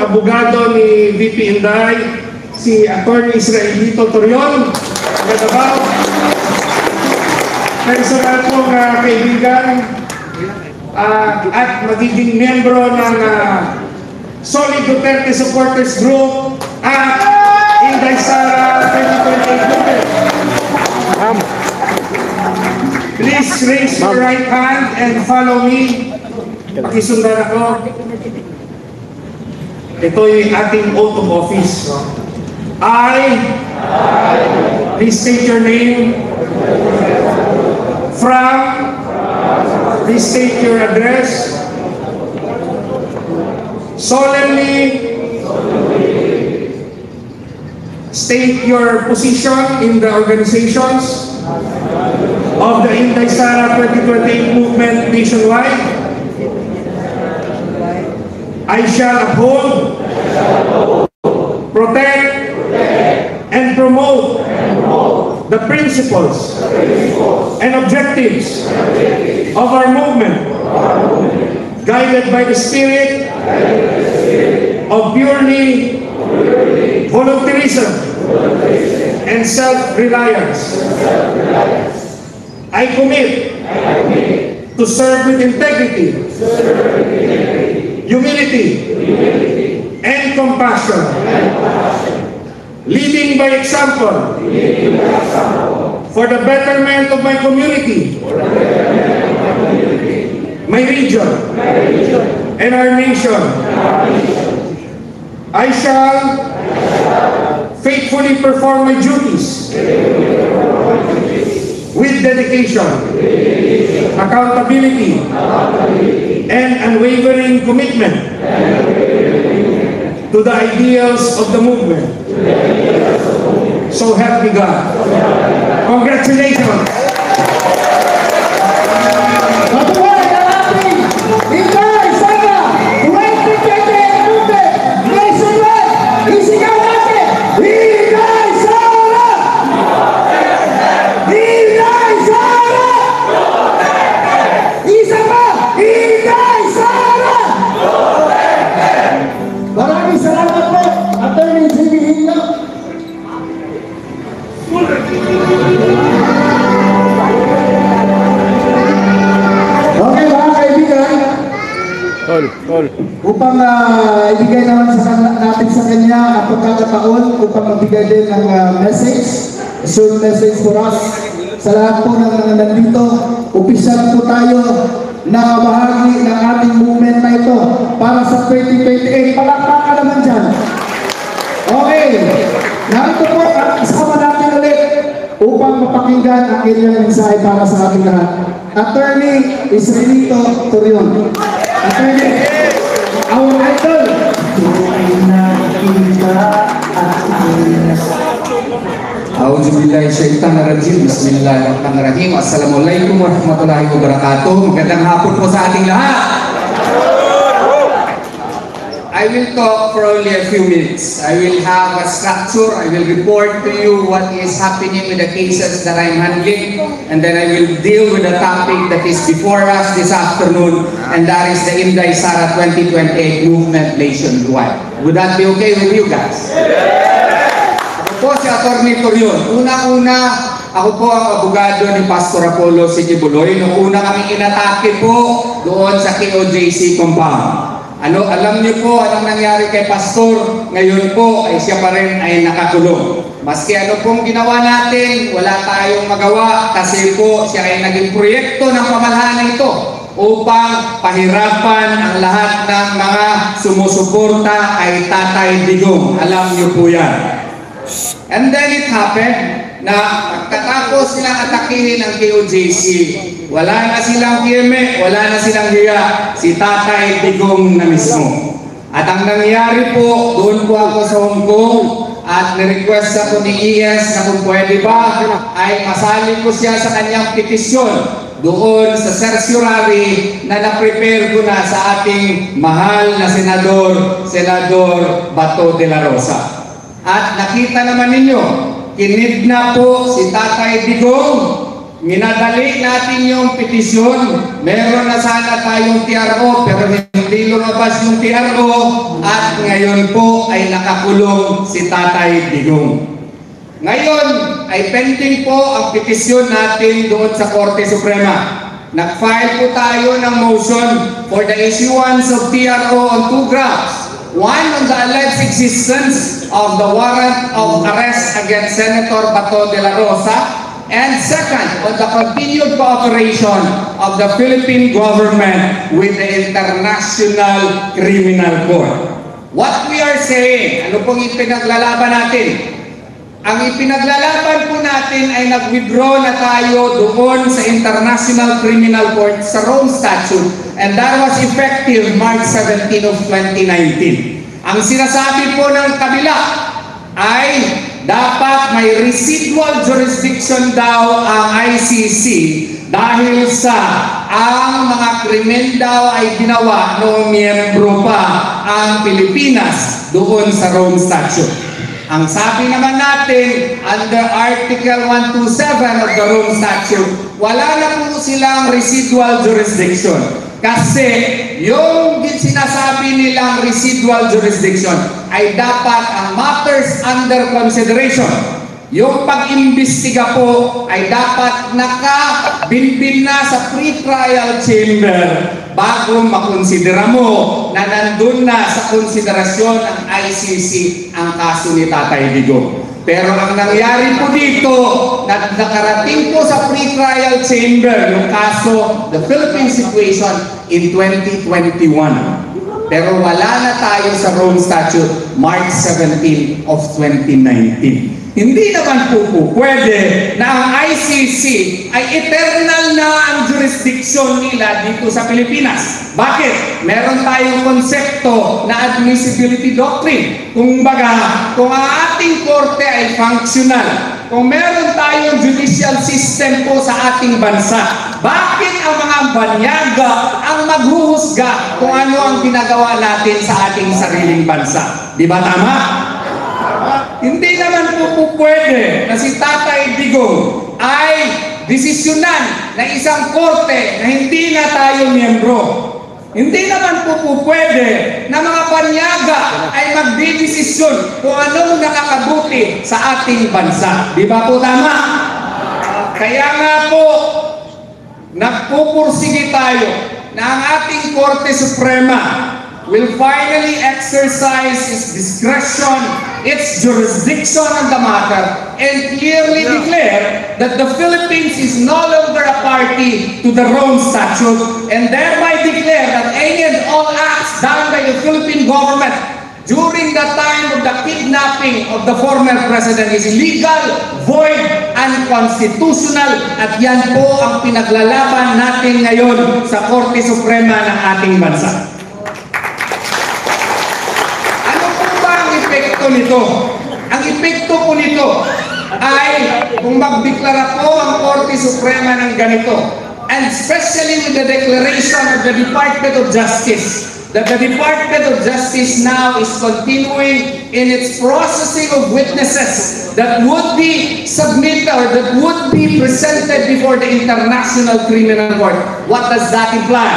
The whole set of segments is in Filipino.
abogado ni VP Inday, si Attorney Israelito Torion, Davao. Personal pong kaibigan at magiging membro ng Solid Duterte Supporters Group at Inday Sara 2028 movement. Please raise your right hand and follow me. Pakisundan ako. Ito yung ating oath of office. I, please state your name, from, please state your address, solemnly state your position in the organizations of the Inday Sara 2028 movement nationwide. I shall uphold, protect, and promote the principles and objectives of our movement, guided by the spirit of purely volunteerism and self-reliance. I commit to serve with integrity, humility, and compassion, leading by example for the betterment of my community, my region, and our nation. I shall faithfully perform my duties with dedication, accountability, and unwavering commitment to the ideals of the movement. So help me God. Congratulations. Upang ibigay naman natin sa kanya ang pagkakataon upang magbigay din ng message, short message for us. Sa lahat po ng nandito, opisyal po tayo na bahagi ng ating movement na ito para sa 2028. Palakpakan naman dyan. Okay, narito po at kasama natin ulit upang mapakinggan ang kanyang mensahe para sa ating lahat. Attorney Israelito Torion. Attorney, our idol. A'udzubillahisyaitanirrajim. Bismillahirrahmanirrahim. Assalamualaikum warahmatullahi wabarakatuh. Magandang hapon po sa ating lahat. I will talk for only a few minutes. I will have a structure. I will report to you what is happening with the cases that I'm handling, and then I will deal with the topic that is before us this afternoon, and that is the Inday Sara 2028 movement nationwide. Would that be okay with you guys? Ako po si Atty. Torion. Una-una, ako po ang abogado ni Pastor Apollo Sigibuloy. Noong una kami inatake po doon sa KOJC compound. Alam niyo po anong nangyari kay Pastor, ngayon po ay siya pa rin ay nakakulong. Maski ano pong ginawa natin, wala tayong magawa kasi po siya ay naging proyekto ng pamahalaan ito upang pahirapan ang lahat ng mga sumusuporta kay Tatay Digong. Alam niyo po yan. And then it happened na pagkatapos silang atakihin ang KOJC, wala na silang kiyeme, wala na silang hiya, si Tatay Digong na mismo. At ang nangyari po, doon po ako sa Hong Kong at nirequest ako ni IS na kung pwede ba ay masali ko siya sa kanyang petisyon doon sa certiorari na na-prepare ko na sa ating mahal na Senador Bato de la Rosa. At nakita naman ninyo, kinidnap po si Tatay Digong minadali natin yung petisyon. Meron na sana tayong TRO pero hindi lumabas yung TRO at ngayon po ay nakakulong si Tatay Digong. Ngayon ay pending po ang petisyon natin doon sa Korte Suprema. Nag-file po tayo ng motion for the issuance of TRO on 2 grounds. One, on the alleged existence of the warrant of arrest against Senator Bato de la Rosa. And second, on the continued cooperation of the Philippine government with the International Criminal Court. What we are saying, ano pong ipinaglalaban natin? Ang ipinaglalaban po natin ay nag-withdraw na tayo doon sa International Criminal Court sa Rome Statute, and that was effective March 17 of 2019. Ang sinasabi po ng kabila ay dapat may residual jurisdiction daw ang ICC dahil sa ang mga krimen daw ay ginawa noong miyembro pa ang Pilipinas doon sa Rome Statute. Ang sabi naman natin, under Article 127 of the Rome Statute, wala na po silang residual jurisdiction. Kasi yung sinasabi nilang residual jurisdiction ay dapat ang matters under consideration. Yung pag-imbestiga po ay dapat nakabinbin na sa pre-trial chamber bago makonsidera mo na nandun na sa konsiderasyon ng ICC ang kaso ni Tatay Digong. Pero ang nangyari po dito, nakarating po sa pre-trial chamber yung kaso, the Philippine situation in 2021. Pero wala na tayo sa Rome Statute, March 17 of 2019. Hindi naman po pwede na ang ICC ay eternal na ang jurisdiction nila dito sa Pilipinas. Bakit? Meron tayong konsepto na admissibility doctrine. Kung baga, kung ang ating korte ay functional, kung meron tayong judicial system po sa ating bansa, bakit ang mga banyaga ang maghuhusga kung ano ang ginagawa natin sa ating sariling bansa? Di ba tama? Hindi naman po pwede na si Tatay Digong ay desisyonan na isang korte na hindi na tayo miyembro. Hindi naman po pwede na mga banyaga ay magdidesisyon kung anong nakakabuti sa ating bansa. Di ba po tama? Kaya nga po, nagpupursige tayo na ang ating Korte Suprema will finally exercise its discretion, its jurisdiction on the matter, and clearly declare that the Philippines is no longer a party to the Rome Statute, and thereby declare that any and all acts done by the Philippine government during the time of the kidnapping of the former president is illegal, void, unconstitutional, at yan po ang pinaglalaban natin ngayon sa Korte Suprema ng ating bansa. Nito. Ang epekto po nito ay kung magdeklara po ang Korte Suprema ng ganito, and especially with the declaration of the Department of Justice, that the Department of Justice now is continuing in its processing of witnesses that would be submitted or that would be presented before the International Criminal Court. What does that imply?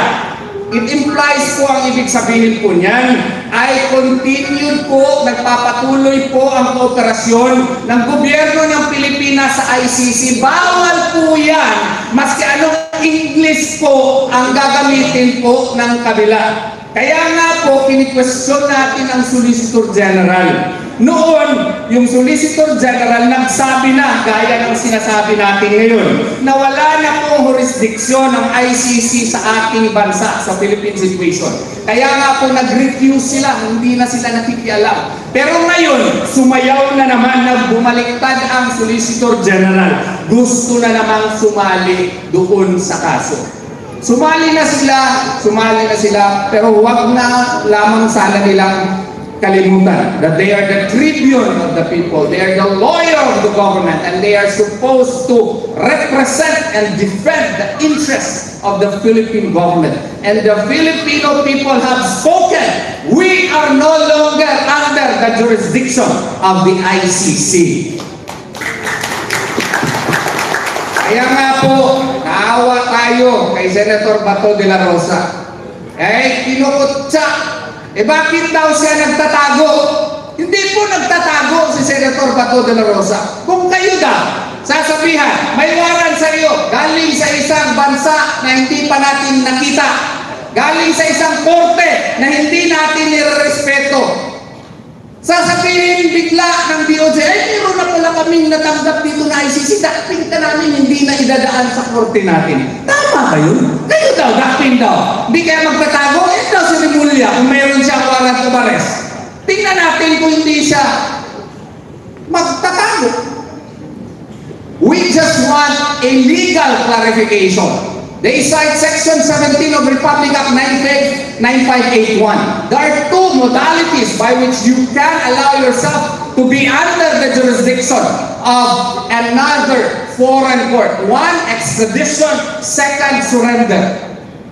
It implies po, ang ibig sabihin po niyan ay continued po, nagpapatuloy po ang kooperasyon ng gobyerno ng Pilipinas sa ICC. Bawal po yan, maski anong English po ang gagamitin po ng kabila. Kaya nga po, kini-question natin ang Solicitor General. Noon, yung Solicitor General nagsabi na, gaya ng sinasabi natin ngayon, na wala na pong jurisdiction ng ICC sa ating bansa, sa Philippine situation. Kaya nga po nag-refuse sila, hindi na sila nakikialam. Pero ngayon, sumayaw na naman, nagbumaliktad ang Solicitor General. Gusto na namang sumali doon sa kaso. Sumali na sila, pero huwag na lamang sana nilang kalimutan that they are the tribune of the people, they are the lawyer of the government, and they are supposed to represent and defend the interests of the Philippine government. And the Filipino people have spoken. We are no longer under the jurisdiction of the ICC. Kaya nga po, naawa tayo kay Senator Bato de la Rosa. Kinukutsa. Bakit daw siya nagtatago? Hindi po nagtatago si Senator Bato de la Rosa. Kung kayo daw, sasabihan, may waran sa iyo, galing sa isang bansa na hindi pa natin nakita, galing sa isang korte na hindi natin nirespeto. Sasabihin bigla ng DOJ, meron na pala kaming natanggap dito na ICC, dating ka namin hindi na idadaan sa korte natin. Tama ba yun? Kayo daw, dating daw. Hindi kaya magtatago? Daw si Rimulya, kung meron siyang warrant of arrest. Tingnan natin kung hindi siya magtatago. We just want a legal clarification. They cite Section 17 of Republic Act 9581. There are two modalities by which you can allow yourself to be under the jurisdiction of another foreign court. One, extradition. Second, surrender.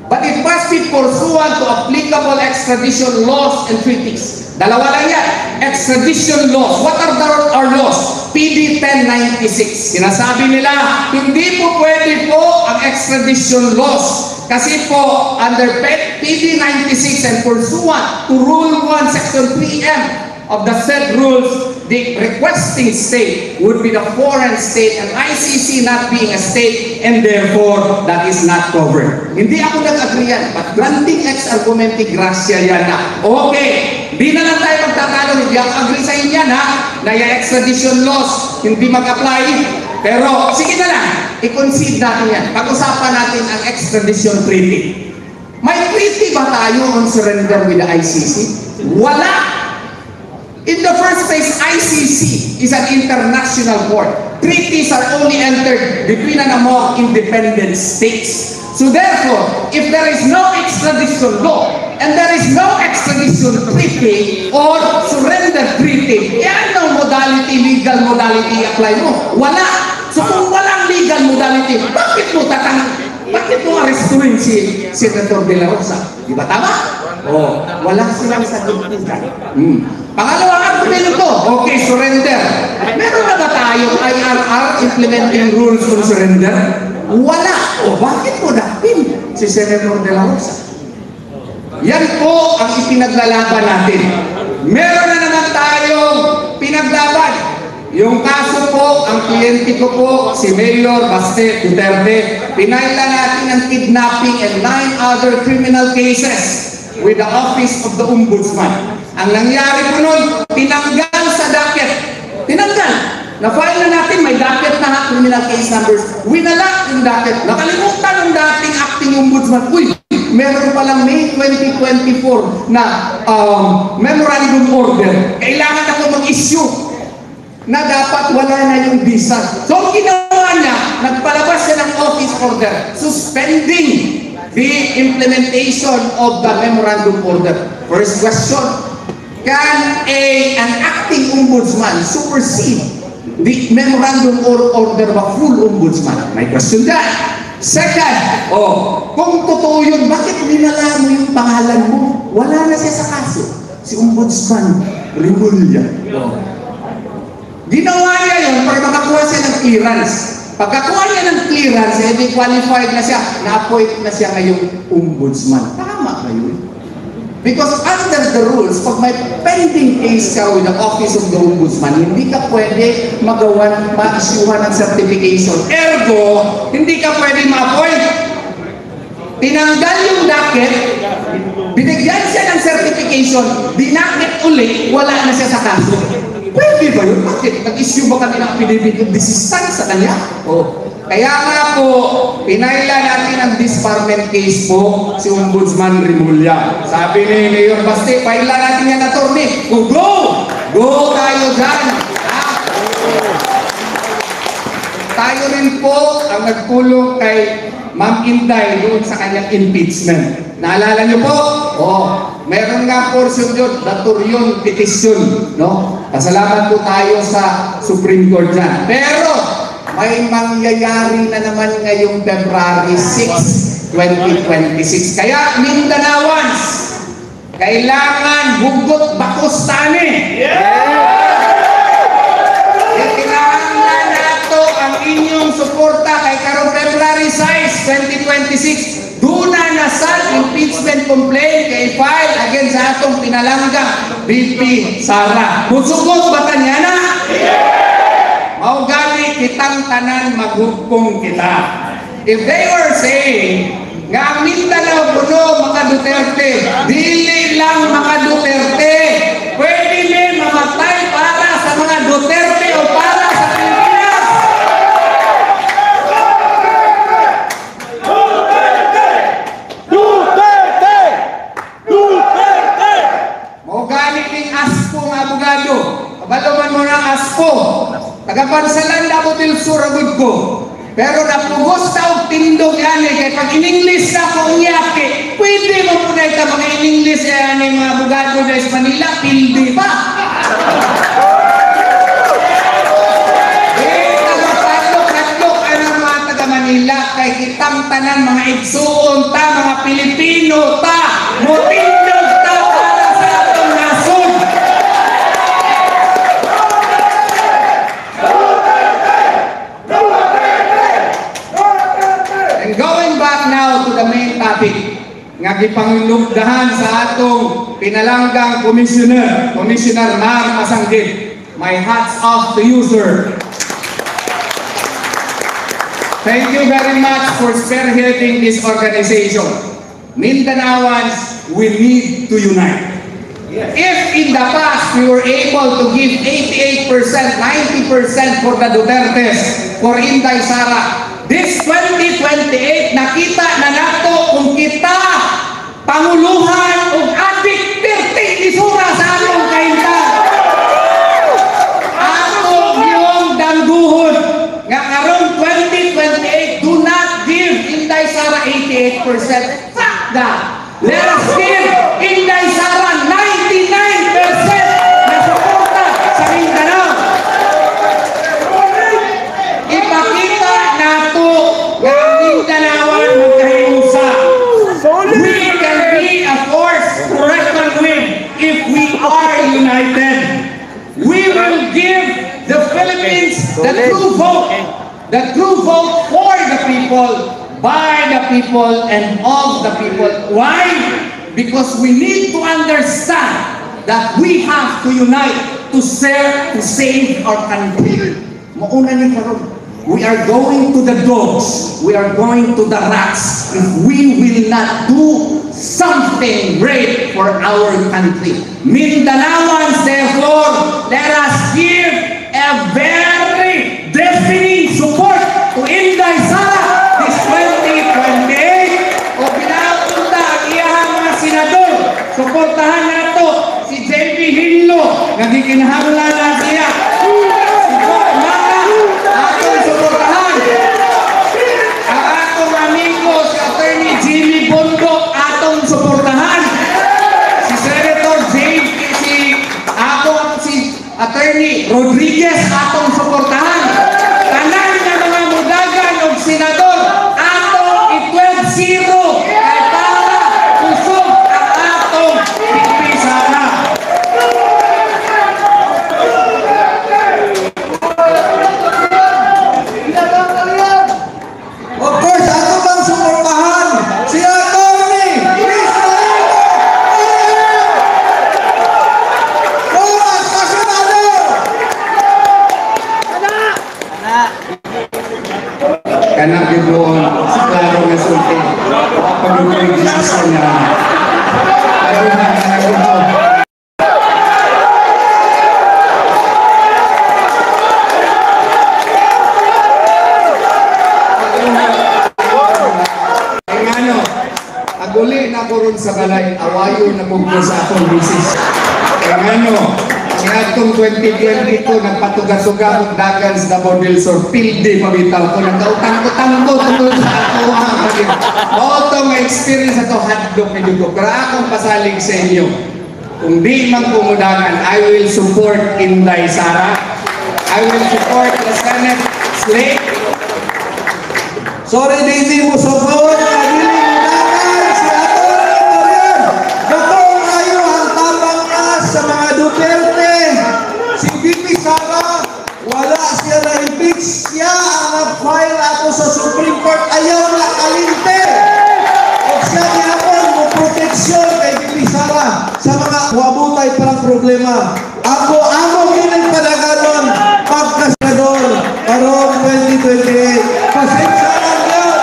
But it must be pursuant to applicable extradition laws and treaties. Dalawa lang yan. Extradition laws. What are our laws? PD 1096. Sinasabi nila, hindi po pwede po ang extradition laws. Kasi po, under PD 96 and pursuant to Rule 1, Section 3M of the said rules, the requesting state would be the foreign state and ICC not being a state, and therefore that is not covered. Hindi ako nag-agree yan, but granting ex argumenti gracia yan na. Okay, di na lang tayo magtatalo, hindi ako agree sa inyo na yung extradition laws hindi mag-apply, pero sige na lang, i-concede natin yan. Pag-usapan natin ang extradition treaty. May treaty ba tayo on surrender with the ICC? Wala. In the first place, ICC is an international court. Treaties are only entered between and among independent states. So therefore, if there is no extradition law, and there is no extradition treaty or surrender treaty, anong modality, legal modality apply mo? Wala. So kung walang legal modality, bakit mo arestuin si Senator De La Rosa? Di ba tama? Wala silang sagutan. Pangalawang argumento to, okay, surrender. Meron na ba tayong IRR implementing rules on surrender? Wala. Bakit mo dapin si Senator De La Rosa? Yan po ang ipinaglalaban natin. Meron na naman tayong pinaglaban. Yung kaso po, ang kliyente ko po, si Mayor Baste Duterte, pinailan natin ang kidnapping and 9 other criminal cases with the Office of the Ombudsman. Ang nangyari po nun, tinanggal sa docket. Tinanggal. Na-file na natin, may docket na criminal case numbers. Winala yung docket. Nakalimutan ng dating acting ombudsman. Uy, meron palang May 2024 na memorandum order. Kailangan ako mag-issue na dapat wala na yung visa. So, ang ginawa niya, nagpalabas siya ng office order, suspending the implementation of the memorandum order. First question, can an acting ombudsman supersede the memorandum order of a full ombudsman? May question that. Second, kung totoo yun, bakit winala mo yung pangalan mo? Wala na siya sa kaso. Si Ombudsman Rimulya. Ginawa niya yun para makakuha siya ng clearance. Pagkakuha niya ng clearance, hindi qualified na siya, na-appoint na siya ngayong ombudsman. Tama ba yun? Because under the rules, pag may pending case ka with the Office of the Ombudsman, hindi ka pwede ma-issuehan ng certification. Ergo, hindi ka pwede ma-appoint. Tinanggal yung docket, binigyan siya ng certification, dinakit uli, wala na siya sa kaso. Pwede ba yun? Bakit? Nag-issue ba kami ng affidavit of desistance sa kanya? Kaya nga po, pinayla natin ang disbarment case po si Ombudsman Rimulya. Sabi ni Mayor Baste, paila natin yan, attorney. Go! Go tayo dyan! Tayo rin po ang nagtulong kay Ma'am Inday doon sa kanyang impeachment. Naalala niyo po? Meron nga portion yun, datoryon petition, no? Pasalamat po tayo sa Supreme Court dyan. Pero, may mangyayari na naman ngayong February 6, 2026. Kaya, Mindanawans, kailangan hugot bakos tani. Kailangan na nato ang inyong suporta kay Karon March 2026, duna na sa impeachment complaint kay file against sa atong pinalangga VP Sara. Musugot ba niya na? Mao gali kitang tanan maghugpong kita. If they were saying nga ang Mindanao puno maka Duterte, dili lang maka Duterte, pwede din mamatay para sa mga Duterte o para sa Pilipinas. Mao gali king ASPO nga abogado. Kabaloman mo ng ASPO. Tagapansalan na mo til suragod ko. Pero napugos ta og tindog ani kay pag in-English na ko ngiyake, pwede mo punay ka mga in-English ani mga abogado sa Manila, pildi pa. Taga-tatlok ang mga taga-Manila kay kitang tanan mga igsuon ta, mga Pilipino ta, motindog ta para sa atong nasod. And going back now to the main topic, nga gipangilugdahan sa atong pinalanggang Commissioner Mar Masanggit. My hats off to you, sir. Thank you very much for spearheading this organization. Mindanaoans, we need to unite. If in the past we were able to give 88%, 90% for the Dutertes, for Inday Sara, this 2028, nakita na nato kung kita panguluhan o adik perting isura sa atong kainta. Ato yung dangguhon nga karong 2028, do not give Inday Sara 88%. Fuck that! Let us give Inday Sara 99% na suporta sa Mindanao. Ipakita nato nga Mindanaoan magkahiusa. We can be a force to reckon with if we are united. We will give the Philippines the true vote for the people, by the people, and of the people. Why? Because we need to understand that we have to unite to save our country. Mauna ni karon. We are going to the dogs. We are going to the rats if we will not do something great for our country. Mindanaoans, therefore, let us give a very definite support to Inday Sara this 2028. O pinapunta ang iyang mga senador. Suportahan nato si JP Hinlo, nagikinahanglan na siya. Attorney Rodriguez atong suportahan. Tanan nga mga mudagan og senador atong i-12-0 kay para kusog ang atong VP Sara. Of course, ato bang suportahan si Atty. Kanang doon sa klaro nga sulti pagdukoy desisyon niya. Ayaw na kanang doon. Ngano, aguli na ko ron sa balay, awayo na ko sa akong bisis. Ngano, nga itong 2022, nagpatuga-tuga kong dagan sa Davao del Sur, pildi pabitaw ko, nagkautang-utang ko tungkol sa ako ang maging. O itong experience na ito, hadlok na dugo. Pero akong pasalig sa inyo, kung di man kumudangan, I will support Inday Sara. I will support the Senate slate. Sorry, hindi mo support. Si Atty. Gatong kayo ang tabang na sa mga Duterte. Si VP Sara, wala siya na-impeach. Siya ang nag-file ako sa Supreme Court. Ayaw na problema. Ako kining panaganon pagkasador karong 2028. Pasensya lang yun.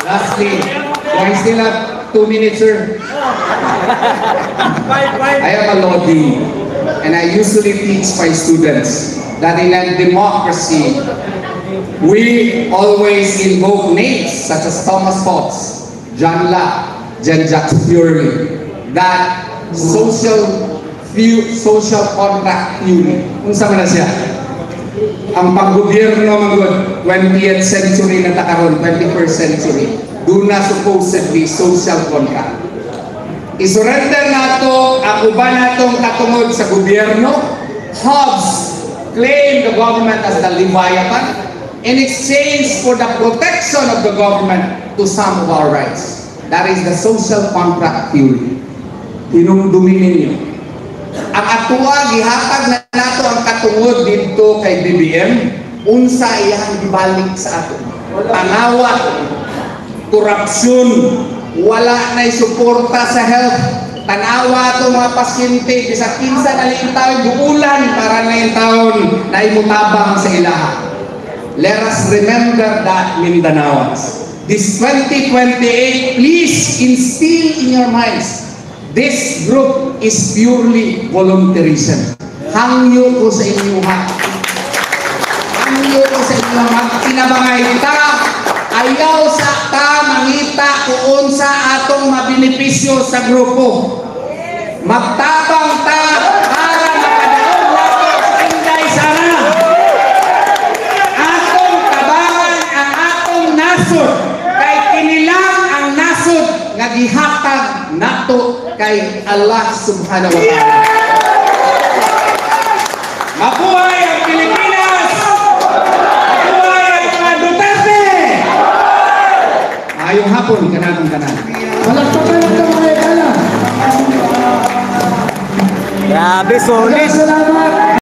Lastly, do I still have 2 minutes, sir? I am a law dean, and I usually teach my students that in a democracy, we always invoke names such as Thomas Hobbes, John Locke, Jean-Jacques Rousseau, that social contract theory. Unsa man na siya? Ang paggobyerno magod 20th century na takaron, 21st century, do na supposedly social contract. Isurrender nato ang uban natong katungod sa gobyerno. Hobbes claimed the government as the Leviathan in exchange for the protection of the government to some of our rights. That is the social contract theory. Hinumdumin ninyo. Ang atuwa, gihatag na nato ang katungod dito kay BBM, unsa iyang gibalik sa ato. Pangawa, korupsyon, wala na'y suporta sa health, tanawa itong mga pasyente, bisa 15 na yung taon, buulan para na yung taon na imutabang sa ilaha. Let us remember that, Mindanaoans. This 2028, please instill in your minds, this group is purely volunteerism. Hangyo ko sa inyo ha. Hangyo ko sa inyo magtinabangay ta. Ayaw sa ta mangita kung sa atong mabinipisyo sa grupo. Magtabang ta para makadaog nato sa inday sana. Atong tabangan ang atong nasod kay kinilang ang nasod nga gihatag nato kay Allah subhanahu wa ta'ala. Mabuhay ang Pilipinas! Mabuhay ang mga Duterte! Ayong hapon, kanang kanan. Palakpakan ng mga ikala. Grabe, solid. Salamat.